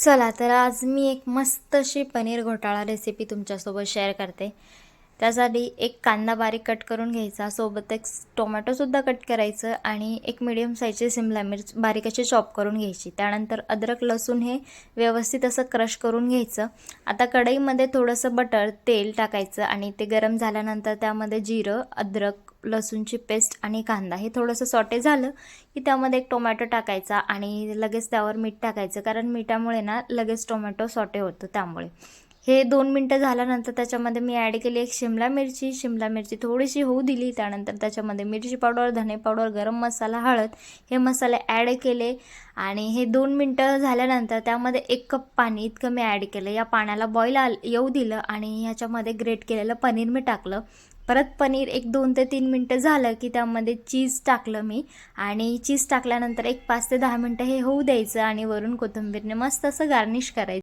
चला तर आज मी एक मस्त अशी पनीर घोटाळा रेसिपी तुमच्यासोबत शेअर करते. त्यासाठी एक कांदा बारीक कट करून घ्यायचा, सोबत एक टोमॅटोसुद्धा कट करायचं आणि एक मीडियम साईजची शिमला मिर्च बारीक अशी चॉप करून घ्यायची. त्यानंतर अद्रक लसूण हे व्यवस्थित असं क्रश करून घ्यायचं. आता कढईमध्ये थोडंसं बटर तेल टाकायचं आणि ते गरम झाल्यानंतर त्यामध्ये जिरं, अद्रक लसूणची पेस्ट आणि कांदा हे थोडंसं सॉटे झालं की त्यामध्ये एक टोमॅटो टाकायचा आणि लगेच त्यावर मीठ टाकायचं, कारण मिठामुळे ना लगेच टोमॅटो सॉटे होतं. त्यामुळे हे 2 मिनटं झाल्यानंतर त्याच्यामध्ये मी ॲड केली एक शिमला मिरची थोडीशी होऊ दिली. त्यानंतर त्याच्यामध्ये मिरची पावडर, धने पावडर, गरम मसाला, हळद हे मसाले ॲड केले आणि हे 2 मिनटं झाल्यानंतर त्यामध्ये 1 कप पाणी इतकं मी ॲड केलं. या पाण्याला बॉईल येऊ दिलं आणि ह्याच्यामध्ये ग्रेट केलेलं पनीर मी टाकलं. परत पनीर एक 2 ते 3 मिनटं झालं की त्यामध्ये चीज टाकलं मी आणि चीज टाकल्यानंतर एक 5 ते 10 मिनटं हे होऊ द्यायचं आणि वरून कोथिंबीरने मस्त असं गार्निश करायचं.